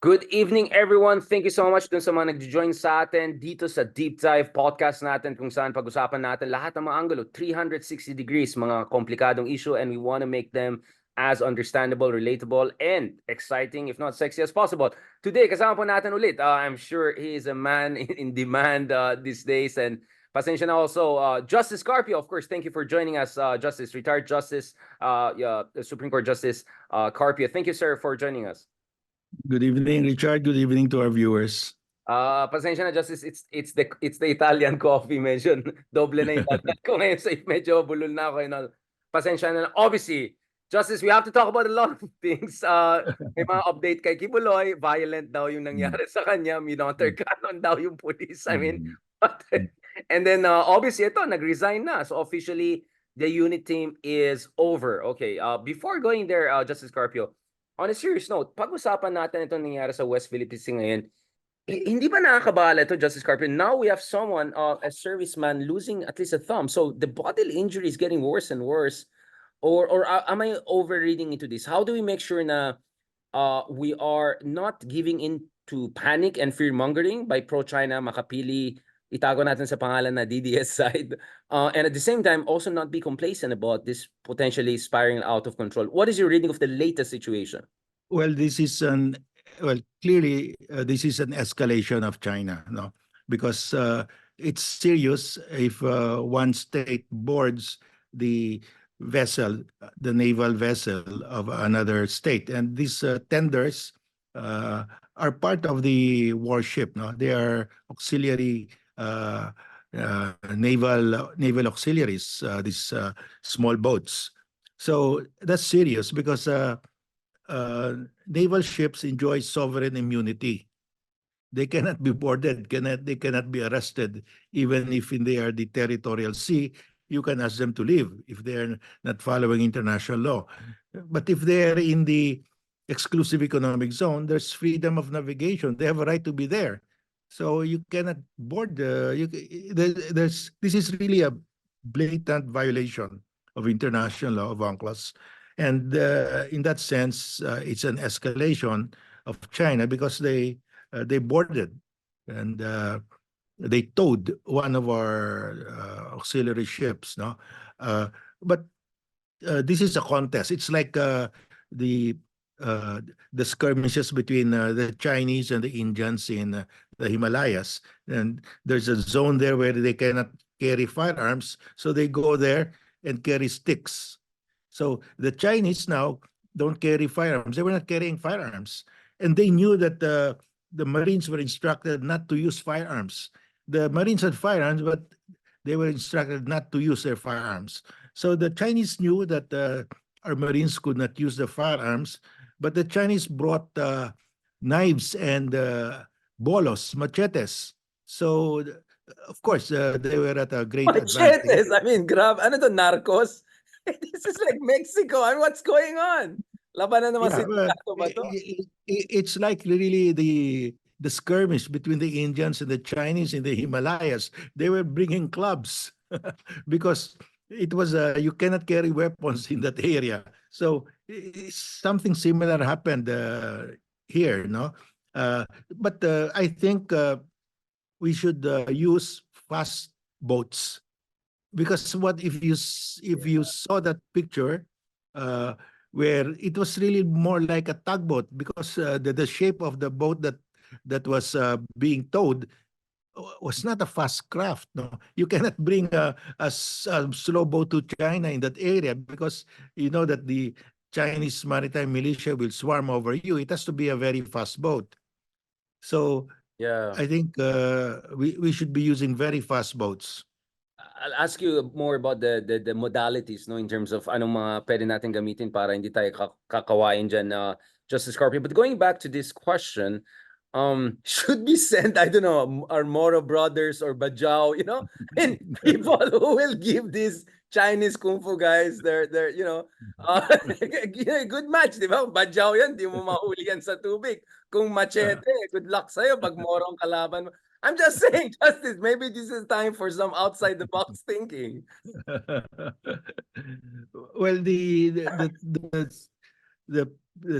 Good evening, everyone. Thank you so much dun sa mga nag-join sa atin dito sa Deep Dive podcast natin kung saan pag-usapan natin lahat ng mga angulo, 360 degrees, mga komplikadong issue, and we want to make them as understandable, relatable, and exciting, if not sexy as possible. Today, kasama po natin ulit. I'm sure he is a man in demand these days, and pasensya na also, Justice Carpio, of course. Thank you for joining us, Justice, retired Justice, Supreme Court Justice Carpio. Thank you, sir, for joining us. Good evening, Richard. Good evening to our viewers. Pasensya na, Justice, it's the Italian coffee. Medyo doble na yung dagat ko ngayon. So medyo bulol na ako. Pasensya na. Obviously, Justice, we have to talk about a lot of things. May mga update kay Kibuloy. Violent daw yung nangyari sa kanya. Minonter cannon daw yung police. I mean, and then obviously ito, nag-resign na. So officially, the unit team is over. Okay, before going there, Justice Carpio, on a serious note, pag-usapan natin itong nangyari sa West Philippines ngayon. Hindi ba nakakabahala ito, Justice Carpio? Now we have someone, a serviceman, losing at least a thumb. So the bodily injury is getting worse and worse. Or am I overreading into this? How do we make sure na we are not giving in to panic and fear-mongering by pro-China, makapili, itago natin sa pangalan na DDS side, and at the same time, also not be complacent about this potentially spiraling out of control? What is your reading of the latest situation? Well, clearly, this is an escalation of China, no? Because it's serious if one state boards the vessel, the naval vessel of another state. And these tenders are part of the warship, no? They are auxiliary naval auxiliaries, these small boats. So that's serious because naval ships enjoy sovereign immunity. They cannot be boarded, they cannot be arrested, even if they are the territorial sea. You can ask them to leave if they are not following international law. But if they are in the exclusive economic zone, there's freedom of navigation. They have a right to be there. So you cannot board this is really a blatant violation of international law of UNCLOS. And in that sense, it's an escalation of China because they boarded and they towed one of our auxiliary ships. No, but this is a contest. It's like the the skirmishes between the Chinese and the Indians in the Himalayas, and there's a zone there where they cannot carry firearms, so they go there and carry sticks. So the Chinese now don't carry firearms. They were not carrying firearms, and they knew that the Marines were instructed not to use firearms. The Marines had firearms, but they were instructed not to use their firearms. So the Chinese knew that our Marines could not use the firearms, but the Chinese brought knives and bolos, machetes. So, of course, they were at a great advantage. Machetes! I mean, grab, ano to, narcos? This is like Mexico. I mean, what's going on? Labanan naman Yeah, sindikato ba to? it's like really the skirmish between the Indians and the Chinese in the Himalayas. They were bringing clubs because it was you cannot carry weapons in that area. So something similar happened here, no? But I think we should use fast boats because what if you saw that picture where it was really more like a tugboat because the shape of the boat that was being towed was not a fast craft. No, you cannot bring a slow boat to China in that area because you know that the Chinese maritime militia will swarm over you. It has to be a very fast boat. So Yeah. I think we should be using very fast boats. I'll ask you more about the modalities, no, in terms of anong mga pwede natin gamitin para hindi tayo kakawain dyan, Justice Carpio. But going back to this question, should we send, I don't know, our Moro brothers or Bajau, and people who will give these Chinese Kung Fu guys their good match, di ba? Bajau yan, di mo mahuli yan sa tubig. Kung machete, good luck sa'yo pag Morong kalaban mo. I'm just saying, Justice, maybe this is time for some outside the box thinking. Well, the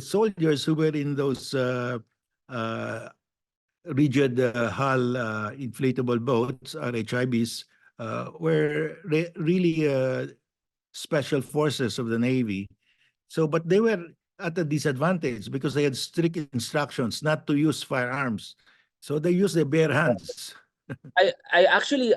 soldiers who were in those uh, rigid hull inflatable boats, RHIBs, were really special forces of the Navy. So, but they were at a disadvantage because they had strict instructions not to use firearms. So they used their bare hands. I actually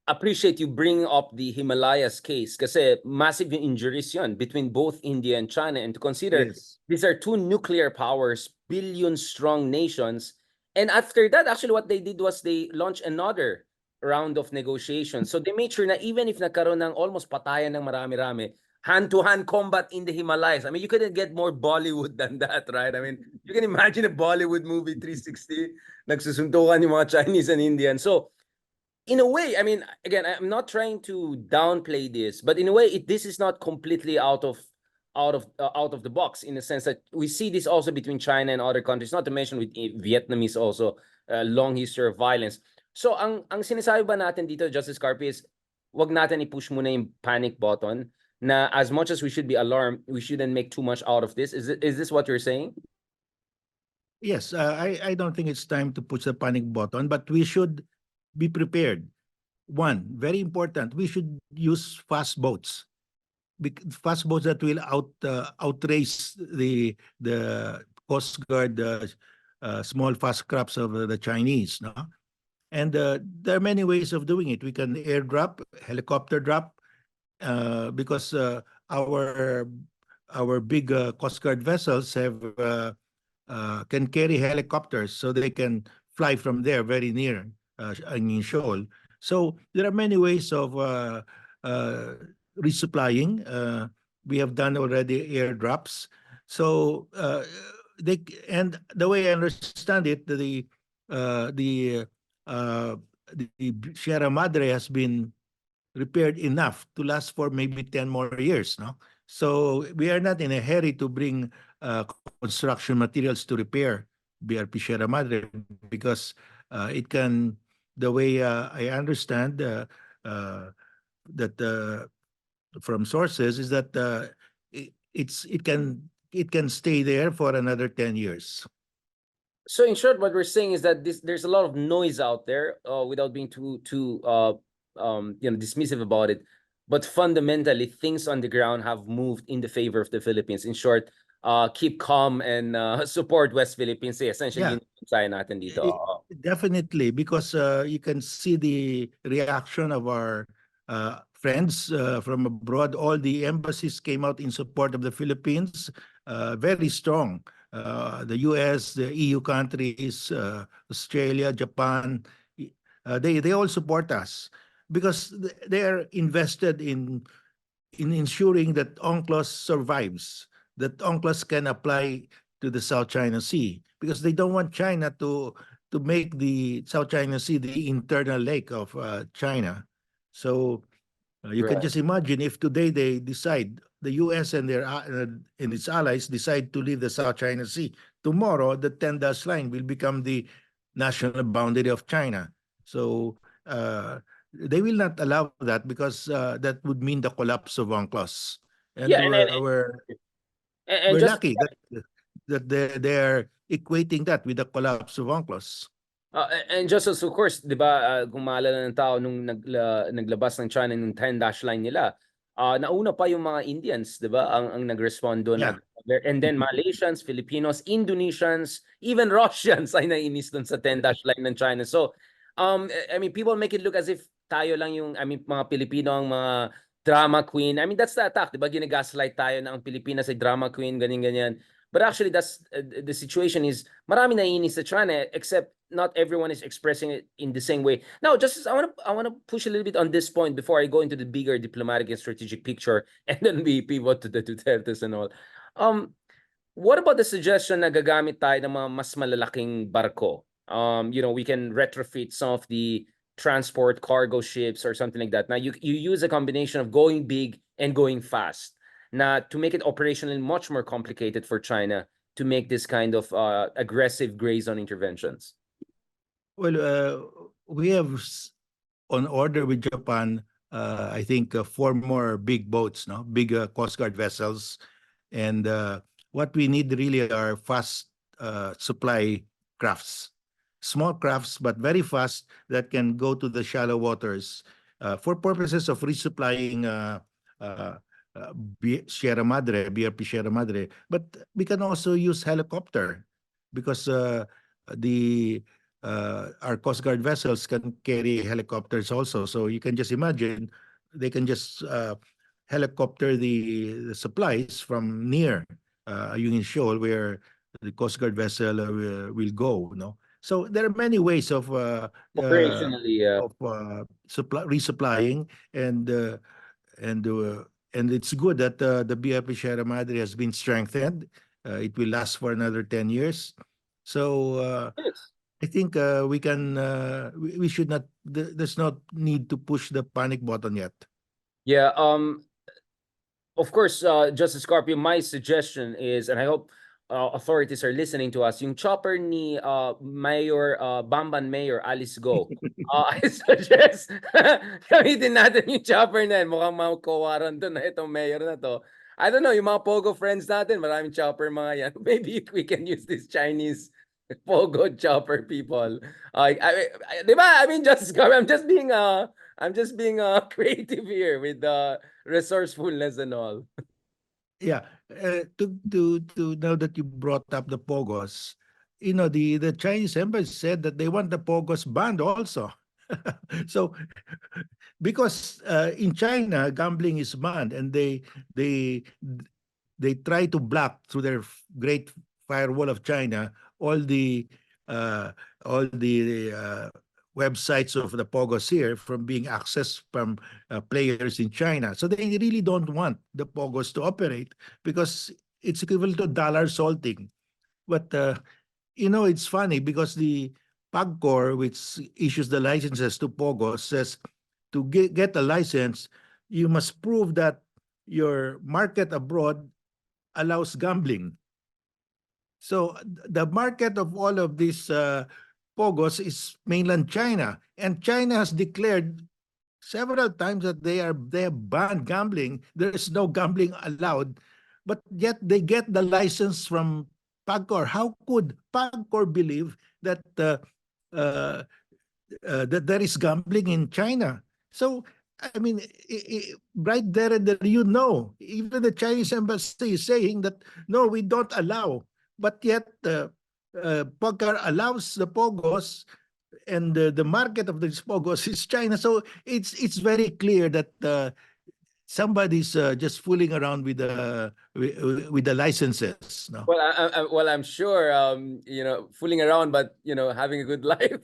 appreciate you bringing up the Himalayas case kasi massive yung injuries yun between both India and China, and to consider Yes. these are two nuclear powers, billion strong nations, and after that actually what they did was they launched another round of negotiations. So they made sure na even if nagkaroon ng almost patayan ng marami-rami, hand-to-hand combat in the Himalayas. I mean, you couldn't get more Bollywood than that, right? I mean, you can imagine a Bollywood movie 360, nagsusuntukan yung mga Chinese and Indians. So in a way, I mean, again, I'm not trying to downplay this, but in a way, this is not completely out of the box, in the sense that we see this also between China and other countries. Not to mention with Vietnamese also long history of violence. So ang sinasabi ba natin dito, Justice Carpio, is wag natin i-push muna yung panic button. Na as much as we should be alarmed, we shouldn't make too much out of this. Is this what you're saying? Yes, I don't think it's time to push the panic button, but we should be prepared. One, very important, we should use fast boats. Fast boats that will outrace the Coast Guard small fast crafts of the Chinese. No? And there are many ways of doing it. We can airdrop, helicopter drop, because our big Coast Guard vessels have can carry helicopters, so they can fly from there very near Angin Shoal. So there are many ways of resupplying. We have done already airdrops. So and the way I understand it, the Sierra Madre has been repaired enough to last for maybe 10 more years. No, so we are not in a hurry to bring construction materials to repair BRP Sierra Madre, because it can, the way I understand that from sources, is that it can stay there for another 10 years. So in short, what we're saying is that there's a lot of noise out there, without being too dismissive about it. But fundamentally, things on the ground have moved in the favor of the Philippines. In short, keep calm and support West Philippines. Essentially, Yeah. yun yung mensahe natin dito. Definitely, because you can see the reaction of our friends from abroad. All the embassies came out in support of the Philippines, very strong. The US, the EU countries, Australia, Japan, they all support us because they are invested in ensuring that UNCLOS survives, that UNCLOS can apply to the South China Sea, because they don't want China to make the South China Sea the internal lake of China. So you can just imagine if today they decide, the US and its allies decide to leave the South China Sea, tomorrow the 10-dash line will become the national boundary of China. So they will not allow that, because that would mean the collapse of UNCLOS. And Yeah, we're just lucky that they're equating that with the collapse of UNCLOS. and just as, of course, di ba, kung maalala ng tao nung naglabas ng China ng 10-dash line nila, nauna pa yung mga Indians, di ba, ang nag-respond doon. Yeah. And then Malaysians, Filipinos, Indonesians, even Russians ay nainis doon sa 10-dash line ng China. So, I mean, people make it look as if tayo lang yung, I mean, mga Pilipino ang mga drama queen. I mean, that's the attack, di ba? Ginagaslight tayo na ang Pilipinas ay drama queen, ganyan-ganyan. But actually, that's the situation is marami naiinis sa China, except not everyone is expressing it in the same way. Now, Justice, I want to push a little bit on this point before I go into the bigger diplomatic and strategic picture, and then we pivot to the Dutertes and all. What about the suggestion na gagamit tayo ng mga mas malalaking barko? We can retrofit some of the transport cargo ships or something like that. Now, you use a combination of going big and going fast. Now, to make it operationally much more complicated for China to make this kind of aggressive gray zone interventions. Well, we have on order with Japan, I think 4 more big boats, no, big Coast Guard vessels, and what we need really are fast supply crafts, small crafts, but very fast that can go to the shallow waters for purposes of resupplying uh, Sierra Madre, BRP Sierra Madre. But we can also use helicopter because the our Coast Guard vessels can carry helicopters also. So you can just imagine they can just helicopter the supplies from near Ayungin Shoal where the Coast Guard vessel will go. No, so there are many ways of Operationally, resupplying and and it's good that the BRP Sierra Madre has been strengthened. It will last for another 10 years. So yes. I think we should not, there's no need to push the panic button yet. Yeah, of course, Justice Scorpio, my suggestion is, and I hope authorities are listening to us, yung chopper ni Mayor, Bamban Mayor Alice Go. I suggest gamitin natin yung chopper na yan. Mukhang makawaran doon na itong mayor na to. I don't know, yung mga Pogo friends natin, maraming chopper mga yan. Maybe we can use this Chinese Pogo chopper people. Di ba? I mean, Justice Scorpio, I'm just being creative here with the resourcefulness and all. Yeah, to now that you brought up the Pogos, you know, the Chinese embassy said that they want the Pogos banned also. So because in China gambling is banned and they try to block through their great firewall of China all the websites of the Pogos here from being accessed from players in China. So they really don't want the Pogos to operate because it's equivalent to dollar salting. But you know, it's funny because the PAGCOR, which issues the licenses to Pogos, says to get a license, you must prove that your market abroad allows gambling. So the market of all of these Pogos is mainland China, and China has declared several times that they have banned gambling. There is no gambling allowed, but yet they get the license from PAGCOR. How could PAGCOR believe that that there is gambling in China? So I mean, right there and there, you know, even the Chinese embassy is saying that no, we don't allow, but yet PAGCOR allows the Pogos, and the market of these Pogos is China. So it's very clear that somebody's just fooling around with the licenses. No? Well, I'm sure, you know, fooling around, but you know, having a good life.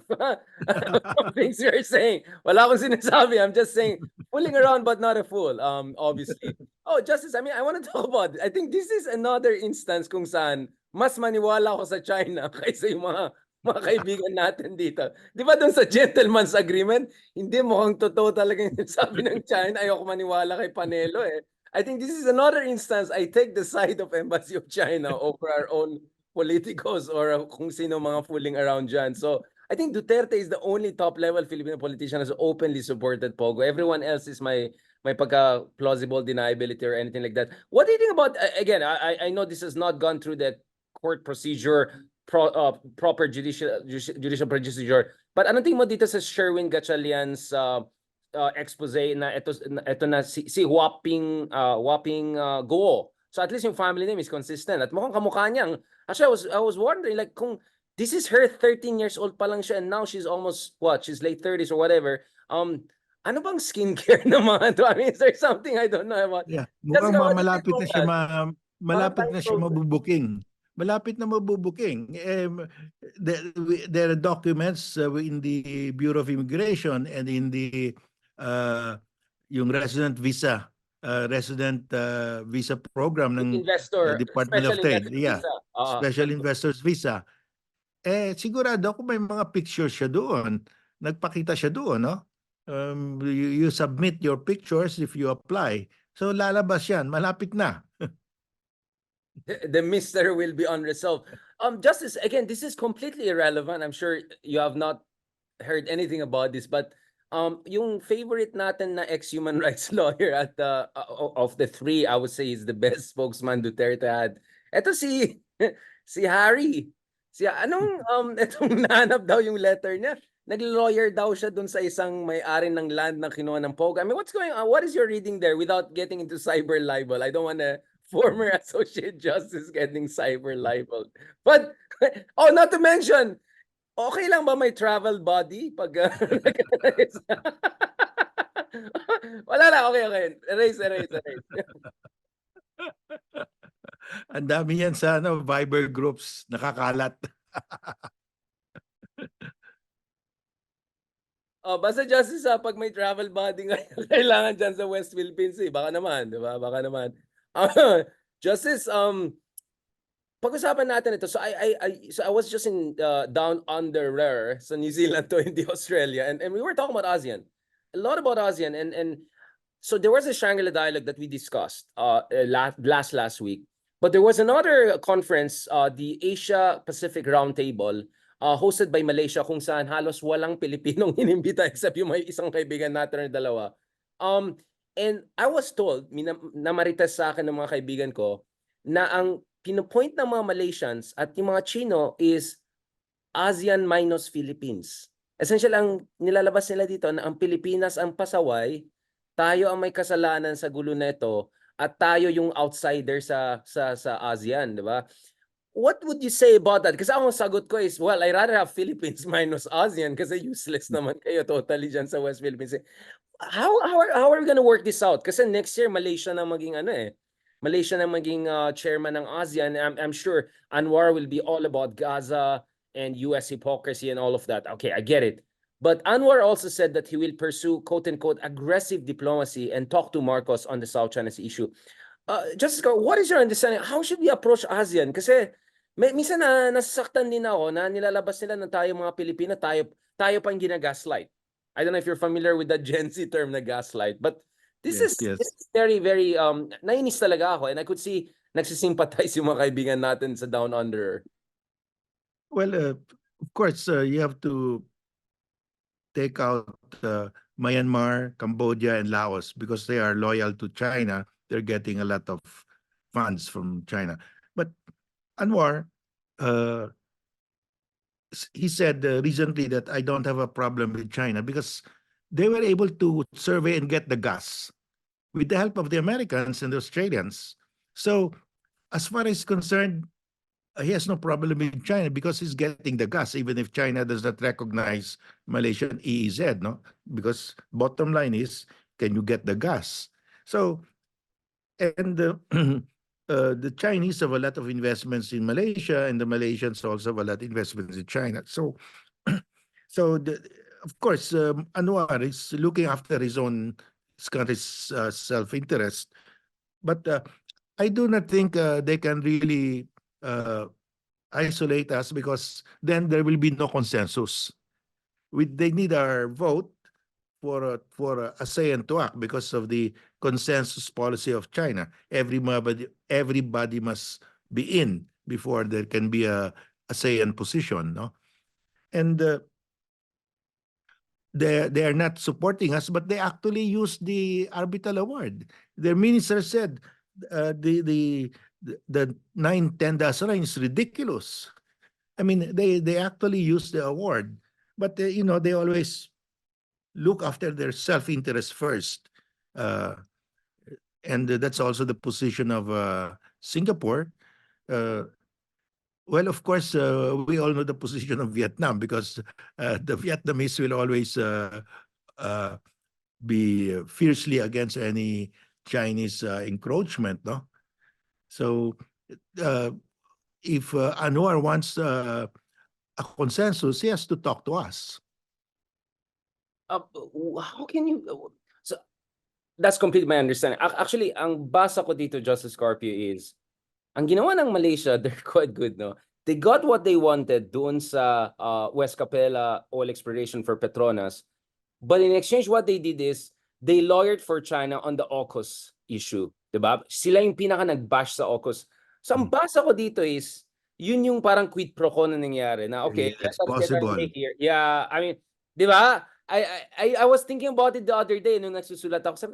Things you're saying. Wala akong sinasabi. I'm just saying, fooling around, but not a fool. Obviously. Oh, Justice. I mean, I want to talk about. I think this is another instance kung saan mas maniwala ako sa China kaysa yung mga kaibigan natin dito. Di ba doon sa gentleman's agreement, hindi mukhang totoo talaga yung sabi ng China. Ayoko maniwala kay Panelo eh. I think this is another instance. I take the side of Embassy of China over our own politicos or kung sino mga fooling around dyan. So I think Duterte is the only top-level Filipino politician who has openly supported Pogo. Everyone else is my pagka-plausible deniability or anything like that. What do you think about, again, I know this has not gone through the court procedure, proper judicial procedure, but anong tingin mo dito sa Sherwin Gatchalian's expose na ito na si Huaping Guo. So at least yung family name is consistent at mukhang kamukha niya. Actually, I was wondering like kung this is her 13 years old pa lang siya and now she's almost she's late 30s or whatever. Ano bang skincare ng mga to? I mean, is there something I don't know about? Yeah, mukhang malapit na siya mabubuking. Malapit na mabubuking. There are documents in the Bureau of Immigration and in the yung resident visa program ng Department of Trade. Yeah, Special Investors Visa. Sigurado ako may mga pictures siya doon. Nagpakita siya doon, no? You submit your pictures if you apply. So lalabas yan, malapit na. The mystery will be unresolved. Justice, again, this is completely irrelevant. I'm sure you have not heard anything about this, but yung favorite natin na ex-human rights lawyer at of the three, I would say is the best spokesman Duterte had. Ito si Siya, anong itong nahanap daw yung letter niya? Nag-lawyer daw siya dun sa isang may-ari ng land na kinuha ng Pogo. I mean, what's going on? What is your reading there without getting into cyber libel? I don't want a former associate justice getting cyber libel. But, oh, not to mention, okay lang ba may travel body pag wala lang, okay, okay. Erase. Ang dami yan sa Viber groups, nakakalat. Oh, basta Justice, pag may travel body nga kailangan dyan sa West Philippines, baka naman, di ba? Baka naman. Justice, pag-usapan natin ito. So I was just in down under sa New Zealand to in the Australia, and we were talking about ASEAN, a lot about ASEAN, and so there was a Shangri-La dialogue that we discussed last week, but there was another conference, the Asia Pacific Roundtable, hosted by Malaysia, kung saan halos walang Pilipinong inimbita except yung may isang kaibigan natin na dalawa. And I was told, namarites sa akin ng mga kaibigan ko, na ang pinopoint ng mga Malaysians at yung mga Chino is ASEAN minus Philippines. Essentially, ang nilalabas nila dito na ang Pilipinas ang pasaway, tayo ang may kasalanan sa gulo nito, at tayo yung outsider sa ASEAN, di ba? What would you say about that? Kasi ang sagot ko is, well, I rather have Philippines minus ASEAN kasi useless naman kayo totally dyan sa West Philippines. How are we gonna work this out? Kasi next year, Malaysia na maging Malaysia na maging chairman ng ASEAN. I'm sure Anwar will be all about Gaza and US hypocrisy and all of that. Okay, I get it. But Anwar also said that he will pursue quote-unquote aggressive diplomacy and talk to Marcos on the South China Sea issue. Justice Carl, what is your understanding? How should we approach ASEAN? Kasi minsan nasasaktan din ako na nilalabas nila na tayo mga Pilipino, tayo pa yung ginagaslight. I don't know if you're familiar with the Gen Z term na gaslight, but this is very, very, nainis talaga ako, and I could see nagsisympathize yung mga kaibigan natin sa Down Under. Well, of course, you have to take out Myanmar, Cambodia, and Laos because they are loyal to China. They're getting a lot of funds from China. But Anwar, he said recently that I don't have a problem with China because they were able to survey and get the gas with the help of the Americans and the Australians. So as far as concerned, he has no problem with China because he's getting the gas, even if China does not recognize Malaysian EEZ, no? Because bottom line is, can you get the gas? So, and the Chinese have a lot of investments in Malaysia, and the Malaysians also have a lot of investments in China. So, of course, Anwar is looking after his own country's self-interest, but I do not think they can really isolate us because then there will be no consensus. They need our vote for a say and to act because of the consensus policy of China. Everybody must be in before there can be a say and position, no? And they are not supporting us, but they actually use the Arbitral Award. Their minister said the 9-10 dasaran is ridiculous. I mean, they actually use the award, but they always look after their self-interest first. And that's also the position of Singapore. Well, of course, we all know the position of Vietnam because the Vietnamese will always be fiercely against any Chinese encroachment, no? So if Anwar wants a consensus, he has to talk to us. How can you... So, that's completely my understanding. Actually, ang basa ko dito, Justice Carpio, is ang ginawa ng Malaysia, they're quite good, no? They got what they wanted doon sa West Capella oil exploration for Petronas. But in exchange, what they did is, they lawyered for China on the AUKUS issue. Diba? Sila yung pinaka nag-bash sa AUKUS. So ang basa ko dito is, yun yung parang quid pro quo na nangyari na, okay, It's let's possible. get our here. Yeah, I mean, diba? I was thinking about it the other day nung nagsusulat ako. Sabi,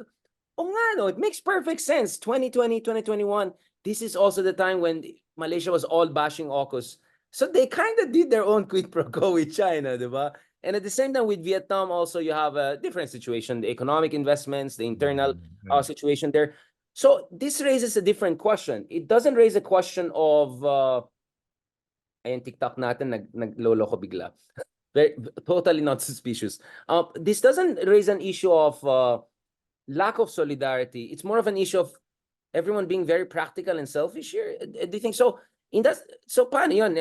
oh nga, no, it makes perfect sense. 2020, 2021, this is also the time when Malaysia was all bashing AUKUS. So they kind of did their own quid pro quo with China, diba? And at the same time, with Vietnam, also you have a different situation: the economic investments, the internal situation there. So this raises a different question. It doesn't raise a question of ayun, TikTok natin naglolo ko bigla. Totally not suspicious. This doesn't raise an issue of lack of solidarity. It's more of an issue of everyone being very practical and selfish here. Do you think so? So paano yun?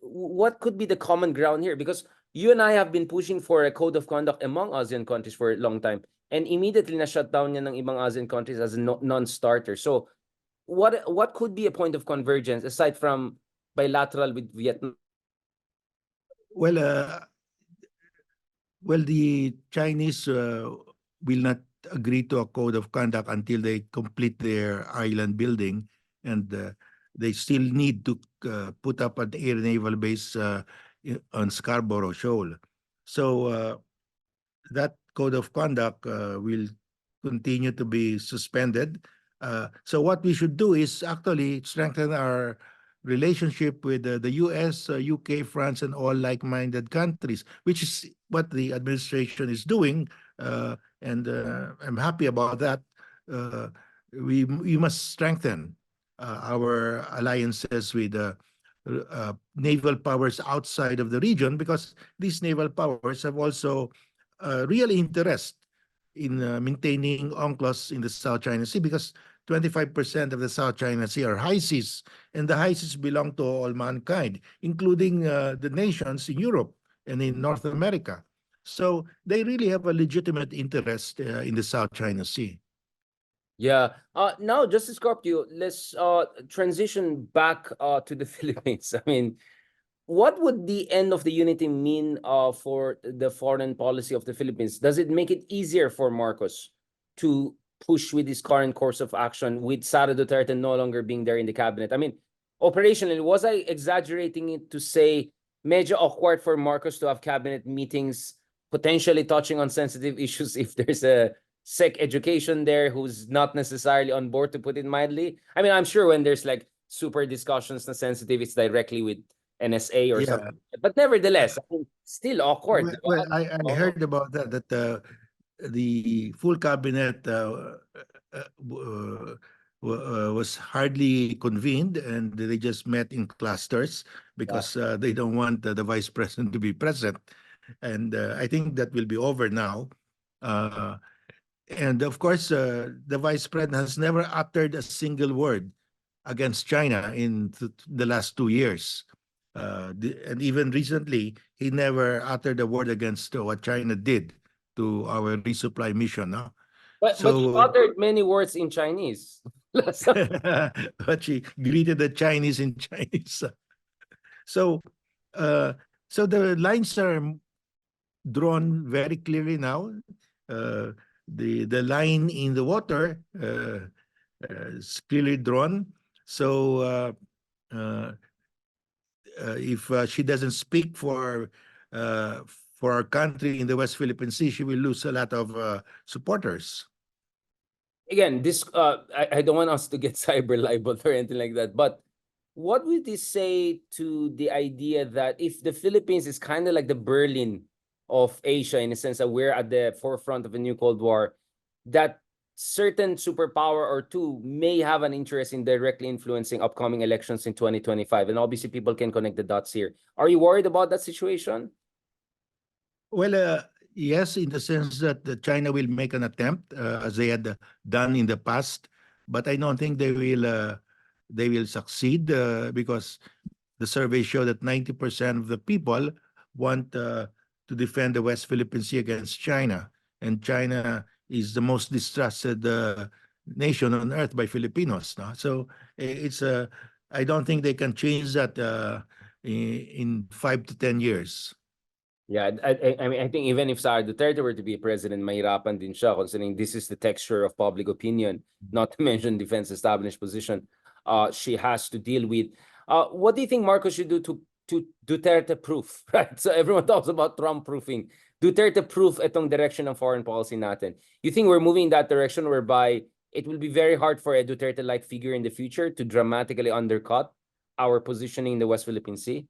What could be the common ground here? Because you and I have been pushing for a code of conduct among ASEAN countries for a long time, and immediately na-shut down niya ng ibang ASEAN countries as a non-starter. So what could be a point of convergence aside from bilateral with Vietnam? Well, the Chinese will not agree to a code of conduct until they complete their island building, and they still need to put up an air naval base on Scarborough Shoal. So that code of conduct will continue to be suspended. So what we should do is actually strengthen our relationship with the US, UK, France, and all like-minded countries, which is what the administration is doing, and I'm happy about that. We must strengthen our alliances with naval powers outside of the region, because these naval powers have also real interest in maintaining UNCLOS in the South China Sea, because 25% of the South China Sea are high seas, and the high seas belong to all mankind, including the nations in Europe and in North America. So they really have a legitimate interest in the South China Sea. Yeah. Now, Justice Scorpio, let's transition back to the Philippines. I mean, what would the end of the unity mean for the foreign policy of the Philippines? Does it make it easier for Marcos to push with his current course of action with Sara Duterte no longer being there in the cabinet? I mean, operationally, was I exaggerating it to say medyo awkward for Marcos to have cabinet meetings potentially touching on sensitive issues if there's a sec education there who's not necessarily on board, to put it mildly? I mean, I'm sure when there's like super discussions na sensitive, it's directly with NSA or something. But nevertheless, I mean, still awkward. Well, I heard about that, the full cabinet was hardly convened, and they just met in clusters because they don't want the vice president to be present. And I think that will be over now. And of course, the vice president has never uttered a single word against China in the last 2 years. And even recently, he never uttered a word against what China did to our resupply mission. No? But he uttered many words in Chinese. But she greeted the Chinese in Chinese. So the lines are drawn very clearly now. The line in the water is clearly drawn. So if she doesn't speak for our country in the West Philippine Sea, she will lose a lot of supporters. Again, this I don't want us to get cyber libeled or anything like that, but what would this say to the idea that if the Philippines is kind of like the Berlin of Asia, in a sense that we're at the forefront of a new Cold War, that certain superpower or two may have an interest in directly influencing upcoming elections in 2025? And obviously people can connect the dots here. Are you worried about that situation? Well, yes, in the sense that China will make an attempt, as they had done in the past, but I don't think they will succeed, because the surveys show that 90% of the people want to defend the West Philippine Sea against China, and China is the most distrusted nation on earth by Filipinos. No? So I don't think they can change that in 5 to 10 years. Yeah, I mean, I think even if Sara Duterte were to be president, mahirapan din siya, considering this is the texture of public opinion, not to mention defense established position she has to deal with. What do you think Marcos should do to Duterte proof, right? So everyone talks about Trump proofing. Duterte proof itong direction ng foreign policy natin. You think we're moving in that direction whereby it will be very hard for a Duterte-like figure in the future to dramatically undercut our positioning in the West Philippine Sea?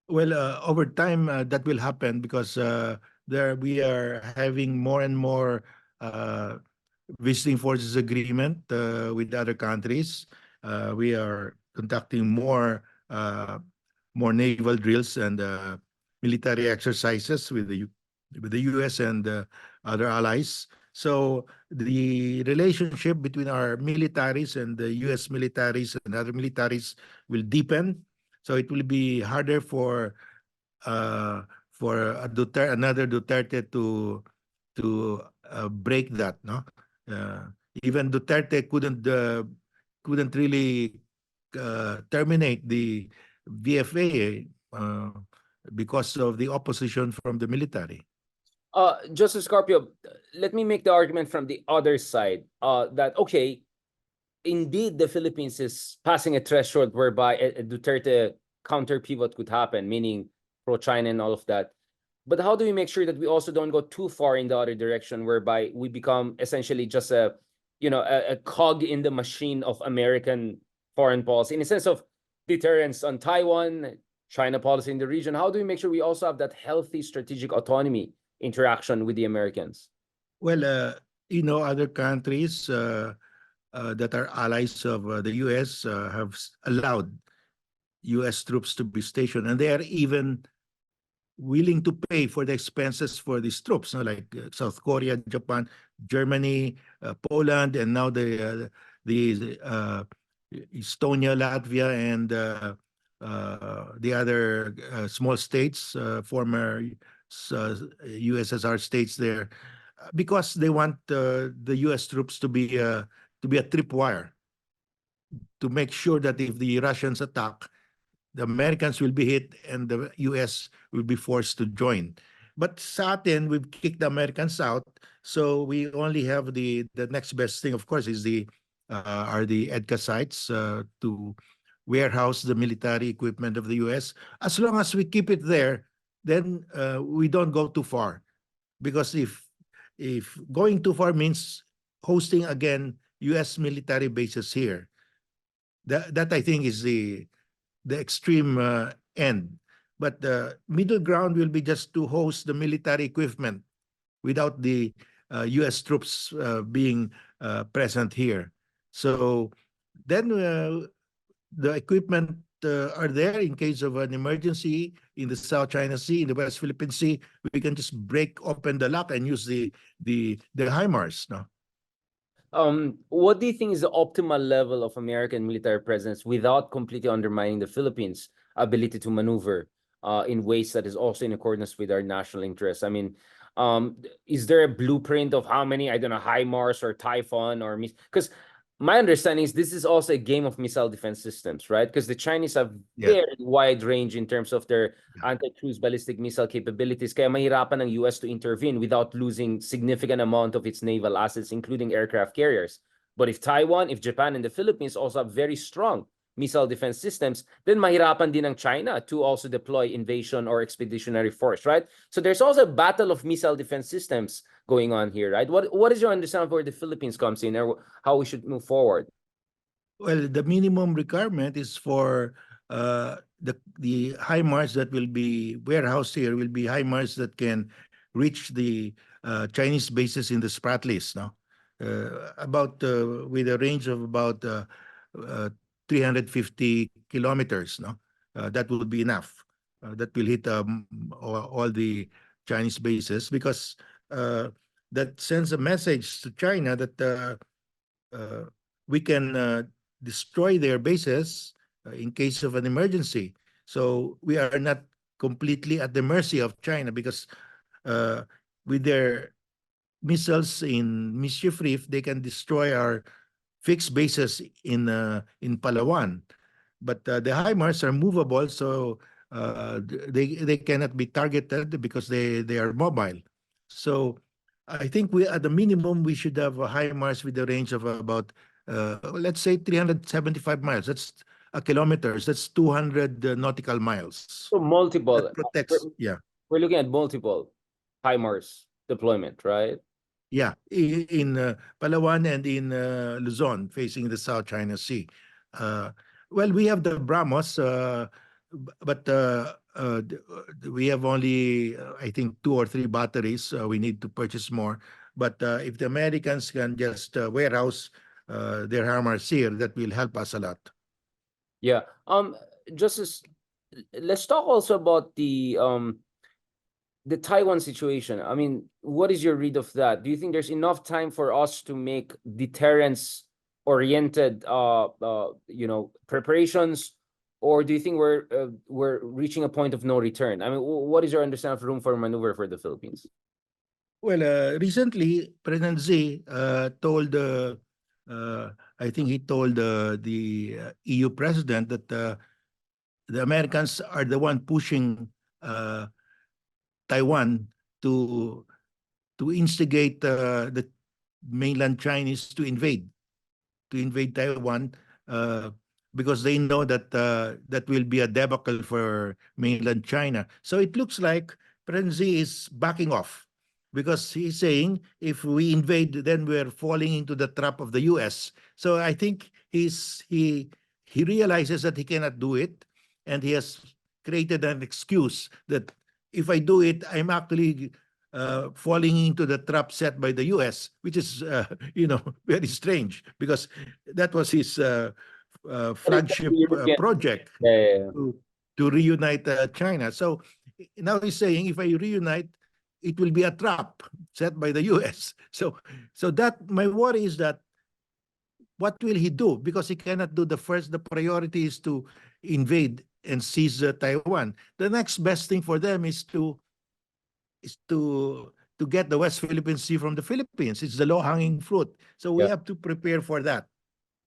Well, over time, that will happen because we are having more and more uh, visiting forces agreement with other countries. We are conducting more naval drills and military exercises with the U.S. and other allies. So the relationship between our militaries and the U.S. militaries and other militaries will deepen. So it will be harder uh, for another Duterte to break that. No, uh, even Duterte couldn't really terminate the VFA because of the opposition from the military. Justice Scarpio, let me make the argument from the other side, that, okay, indeed, the Philippines is passing a threshold whereby a Duterte counter pivot could happen, meaning pro-China and all of that. But how do we make sure that we also don't go too far in the other direction, whereby we become essentially just a cog in the machine of American foreign policy, in a sense of deterrence on Taiwan, China policy in the region? How do we make sure we also have that healthy strategic autonomy interaction with the Americans? Well, other countries that are allies of the U.S. Have allowed U.S. troops to be stationed, and they are even willing to pay for the expenses for these troops, no? Like South Korea, Japan, Germany, Poland, and now the Estonia, Latvia, and the other small states, former USSR states there, because they want the U.S. troops to be a tripwire to make sure that if the Russians attack, the Americans will be hit and the US will be forced to join. But sa atin, we've kicked the Americans out, so we only have the next best thing, of course, is the EDCA sites to warehouse the military equipment of the US. As long as we keep it there, then we don't go too far, because if going too far means hosting again US military bases here, that I think is the extreme end. But the middle ground will be just to host the military equipment without the U.S. troops being present here. So then the equipment are there in case of an emergency in the South China Sea, in the West Philippine Sea. We can just break open the lock and use the HIMARS. No? What do you think is the optimal level of American military presence without completely undermining the Philippines' ability to maneuver in ways that is also in accordance with our national interests? I mean, is there a blueprint of how many, I don't know, HIMARS or Typhoon or because my understanding is this is also a game of missile defense systems, right? Because the Chinese have very wide range in terms of their anti-cruise ballistic missile capabilities. Kaya mahirapan ng US to intervene without losing significant amount of its naval assets, including aircraft carriers. But if Taiwan, if Japan, and the Philippines also have very strong missile defense systems, then mahirapan din ng China to also deploy invasion or expeditionary force, right? So there's also a battle of missile defense systems going on here, right? What is your understanding of where the Philippines comes in, or how we should move forward? Well, the minimum requirement is for the HIMARS that will be warehoused here will be HIMARS that can reach the Chinese bases in the Spratlys, no? About with a range of about 350 kilometers, no? That would be enough. That will hit all the Chinese bases, because that sends a message to China that we can destroy their bases in case of an emergency. So we are not completely at the mercy of China, because with their missiles in Mischief Reef, they can destroy our fixed bases in Palawan. But the HIMARS are movable, so they cannot be targeted because they are mobile. So I think we, at the minimum, we should have a HIMARS with a range of about let's say 375 miles. That's kilometers. That's 200 nautical miles. So multiple. That protects. Yeah. We're looking at multiple HIMARS deployment, right? Yeah, in Palawan and in Luzon, facing the South China Sea. Well, we have the BrahMos, but we have only, I think, 2 or 3 batteries. We need to purchase more. But if the Americans can just warehouse their HIMARS here, that will help us a lot. Yeah. Justice, let's talk also about the Taiwan situation. I mean, what is your read of that? Do you think there's enough time for us to make deterrence-oriented, preparations, or do you think we're reaching a point of no return? I mean, what is your understanding of room for maneuver for the Philippines? Well, recently, President Xi told, I think he told the EU president that the Americans are the one pushing Taiwan to instigate the mainland Chinese to invade Taiwan, because they know that that will be a debacle for mainland China. So it looks like President Xi is backing off, because he's saying if we invade, then we're falling into the trap of the US. So I think he realizes that he cannot do it, and he has created an excuse that if I do it, I'm actually falling into the trap set by the US, which is, very strange, because that was his flagship European. project Yeah. to reunite China. So now he's saying, if I reunite, it will be a trap set by the US. So that my worry is that what will he do? Because he cannot do the first. The priority is to invade and seize Taiwan. The next best thing for them is to get the West Philippine Sea from the Philippines. It's the low-hanging fruit. So we Yeah. have to prepare for that.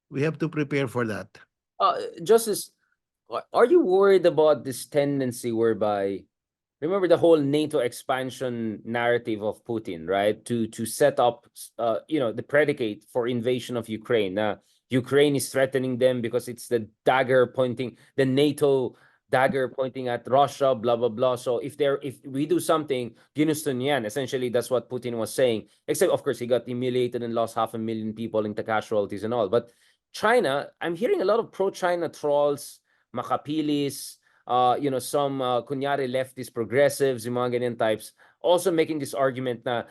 We have to prepare for that. Justice, are you worried about this tendency whereby, remember the whole NATO expansion narrative of Putin, right? To set up, the predicate for invasion of Ukraine. Ukraine is threatening them because it's the NATO dagger pointing at Russia, blah, blah, blah. So if we do something, ginusto niyan. Essentially, that's what Putin was saying. Except, of course, he got humiliated and lost 500,000 people into casualties and all. But China, I'm hearing a lot of pro-China trolls, makapilis, some kunyari leftist progressives, yung mga ganyan types, also making this argument na,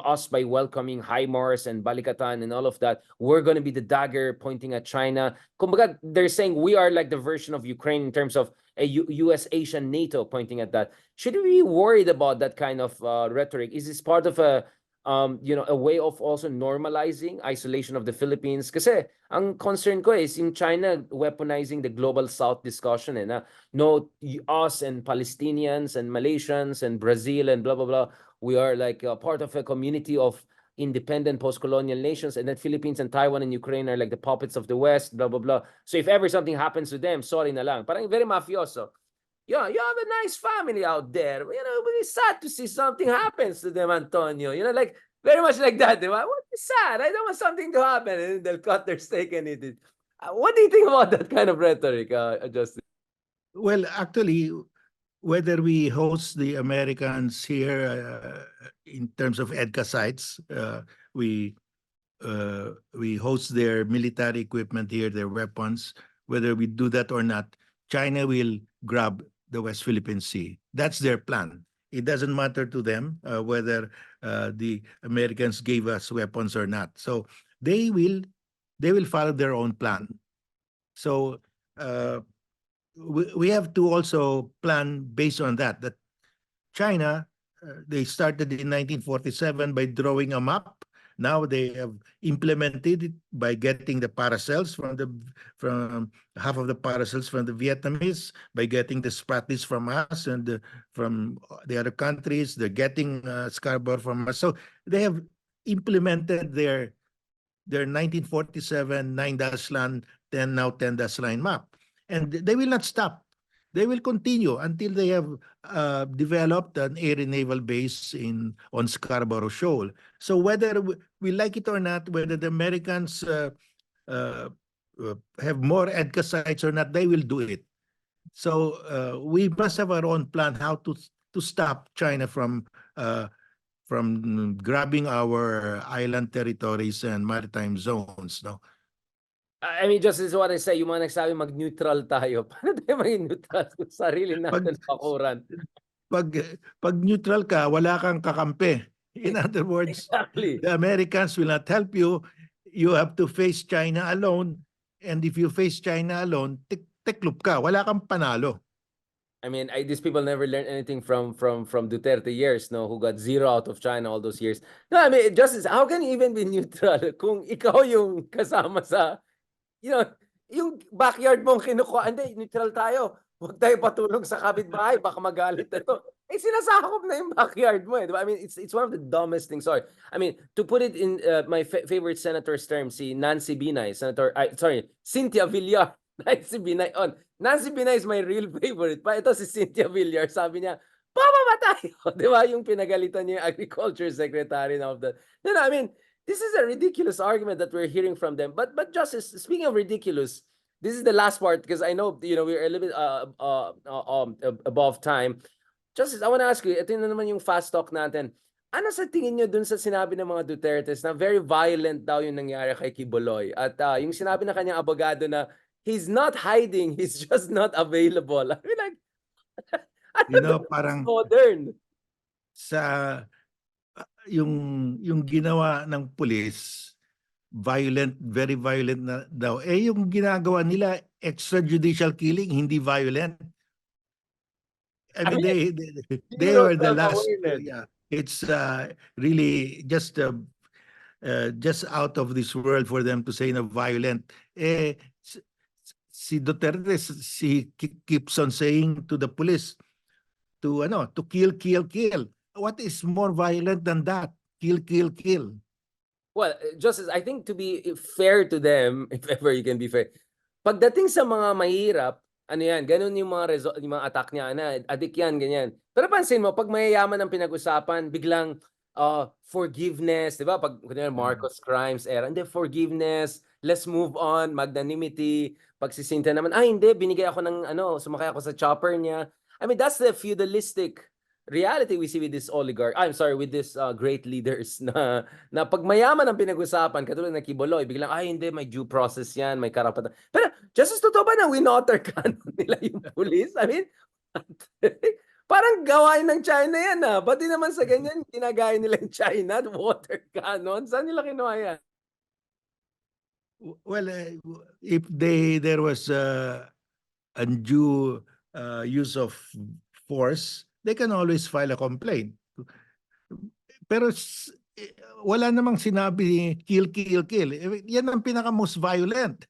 us by welcoming HIMARS and Balikatan and all of that, we're going to be the dagger pointing at China. Kumbaga, they're saying we are like the version of Ukraine in terms of a US, Asian, NATO pointing at that. Should we be worried about that kind of rhetoric? Is this part of a way of also normalizing isolation of the Philippines? Kasi ang concern ko is in China weaponizing the global South discussion, na us and Palestinians and Malaysians and Brazil and blah blah blah, we are like a part of a community of independent post-colonial nations, and then Philippines and Taiwan and Ukraine are like the puppets of the West, blah blah blah. So if ever something happens to them, sorry na lang. Parang very mafioso. Yeah, you have a nice family out there. But it's sad to see something happens to them, Antonio. Like very much like that. What is sad? I don't want something to happen, and they'll cut their steak and eat it. What do you think about that kind of rhetoric, Justin? Well, actually, whether we host the Americans here in terms of EDCA sites, we host their military equipment here, their weapons. Whether we do that or not, China will grab the West Philippine Sea. That's their plan. It doesn't matter to them whether the Americans gave us weapons or not. So they will follow their own plan. So we have to also plan based on that. That China, they started in 1947 by drawing a map. Now they have implemented it by getting the paracels from half of the paracels from the Vietnamese, by getting the Spratlys from us and from the other countries. They're getting Scarborough from us. So they have implemented their 1947 9-line, 10-line map, and they will not stop. They will continue until they have developed an air and naval base on Scarborough Shoal. So whether we like it or not, whether the Americans have more EDCA sites or not, they will do it. So we must have our own plan how to stop China from grabbing our island territories and maritime zones. No. I mean, just as what I say, yung mga nagsabi mag-neutral tayo. Paano tayo maging neutral sa sarili Pag, natin bakuran? pag, pag neutral ka, wala kang kakampi. In other words, Exactly. the Americans will not help you. You have to face China alone. And if you face China alone, tiklop ka. Wala kang panalo. I mean, these people never learned anything from Duterte years, no, who got 0 out of China all those years. No, I mean, Justice, how can you even be neutral kung ikaw yung kasama sa, you know, yung backyard mong kinukuha, hindi, neutral tayo. Huwag tayo patulong sa kapitbahay, baka magalit na to. Eh, sinasakop na yung backyard mo eh. Diba? I mean, it's one of the dumbest things. Sorry. I mean, to put it in my favorite senator's term, si Nancy Binay, Cynthia Villar. Nancy Binay on. Nancy Binay is my real favorite. Pa ito si Cynthia Villar, sabi niya, pamamatay! Di ba? Yung pinagalitan niya yung agriculture secretary of the... No, I mean, this is a ridiculous argument that we're hearing from them. But Justice, speaking of ridiculous, this is the last part because I know, we're a little bit above time. Justice, I want to ask you, ito na naman yung fast talk natin. Ano sa tingin nyo dun sa sinabi ng mga Dutertes na very violent daw yung nangyari kay Quiboloy? At yung sinabi na kanyang abogado na he's not hiding, he's just not available. I mean, like, Parang modern. sa yung ginawa ng pulis, violent, very violent na daw. Eh yung ginagawa nila, extrajudicial killing, hindi violent. I mean, they were the last. Yeah, it's really just out of this world for them to say na violent. Eh, si Duterte, keeps on saying to the police to kill, kill, kill. What is more violent than that? Kill, kill, kill. Well, Justice, I think to be fair to them, if ever you can be fair, pagdating sa mga mahirap, ano yan, ganun yung mga attack niya, adik yan, ganyan. Pero pansin mo, pag mayayaman ang pinag-usapan, biglang forgiveness, di ba? Pag Marcos crimes era, hindi, forgiveness, let's move on, magnanimity, pagsisinta naman, hindi, binigay ako ng, sumakay ako sa chopper niya. I mean, that's the feudalistic reality we see with this with this great leaders na pag mayaman ang pinag-usapan, katulad ng Quiboloy, biglang, hindi, may due process yan, may karapatan. Pero, Justice, totoo ba na winotter canon nila yung police? I mean, parang gawain ng China yan Ba't di naman sa ganyan, ginagaya nila yung China, water cannon? Saan nila kinuha yan? Well, if there was undue use of force, they can always file a complaint. Pero wala namang sinabi kill, kill, kill. Yan ang pinaka-most violent.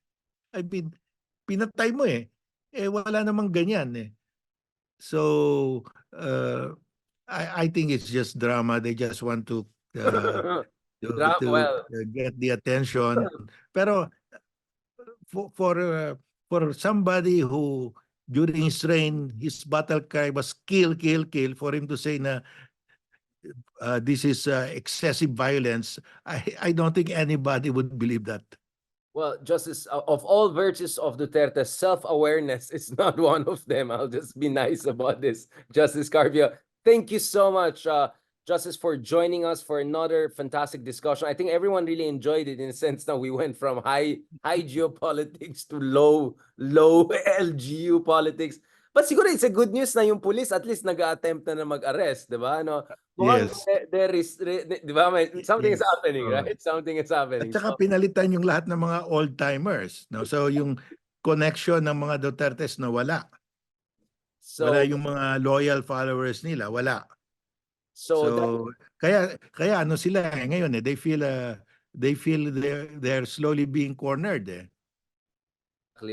I mean, pinatay mo eh. Wala namang ganyan eh. So, I think it's just drama. They just want to get the attention. Pero for somebody who during his reign, his battle cry was kill, kill, kill, for him to say na this is excessive violence, I don't think anybody would believe that. Well, Justice, of all virtues of Duterte, self-awareness is not one of them. I'll just be nice about this. Justice Carpio, thank you so much, Justice, for joining us for another fantastic discussion. I think everyone really enjoyed it in the sense that we went from high geopolitics to low LGU politics. But siguro it's a good news na yung police at least nag-attempt na mag-arrest, di ba? Yes. There is, di ba? Something is happening, right? Something is happening. At saka pinalitan yung lahat ng mga old-timers. No? So yung connection ng mga Dutertes na wala. Wala yung mga loyal followers nila, wala. So kaya ano sila ngayon they feel they're slowly being cornered eh.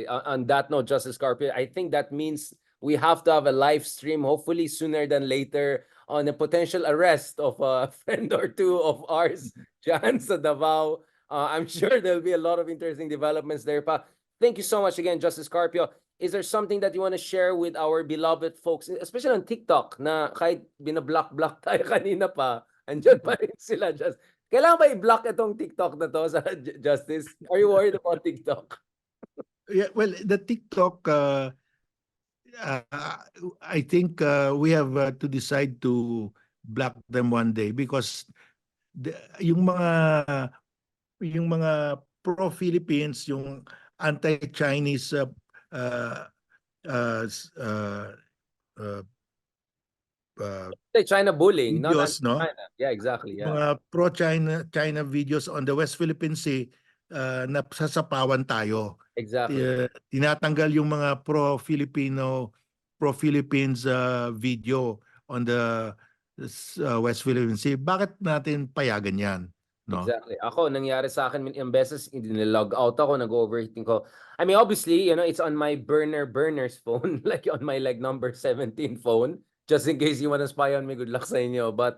On that note, Justice Carpio, I think that means we have to have a live stream, hopefully sooner than later, on a potential arrest of a friend or two of ours, Jan sa Davao. I'm sure there'll be a lot of interesting developments there. Pa, thank you so much again, Justice Carpio. Is there something that you want to share with our beloved folks, especially on TikTok, na kahit binablock tayo kanina pa, andyan pa rin sila, Justice. Kailangan ba i-block itong TikTok na to sa Justice? Are you worried about TikTok? Yeah, well, the TikTok, I think we have to decide to block them one day because yung mga pro-Philippines, yung anti-Chinese s- uh, China bullying, not videos, no? anti-China. Yeah, exactly. Yeah, Mga pro-China videos on the West Philippine Sea, nasasapawan tayo. exactly. Tinatanggal yung mga pro-Philippines video on the West Philippine Sea. Bakit natin payagan yan? No? Exactly. Ako, nangyari sa akin ilang beses, nilog out ako, nag-overheating ko. I mean, obviously, it's on my burner's phone, like on my number 17 phone, just in case you want to spy on me. Good luck sa inyo. But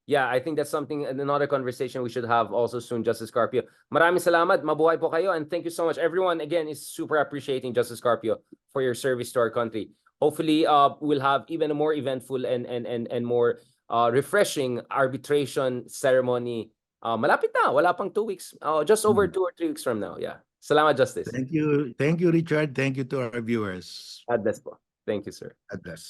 yeah, I think that's something, another conversation we should have also soon, Justice Carpio. Maraming salamat. Mabuhay po kayo. And thank you so much. Everyone, again, is super appreciating Justice Carpio for your service to our country. Hopefully, we'll have even a more eventful and more refreshing arbitration ceremony. Malapit na, wala pang 2 weeks. Just over 2 or 3 weeks from now. Yeah. Salamat, Justice. Thank you, Richard. Thank you to our viewers. God bless po. Thank you, sir. God bless.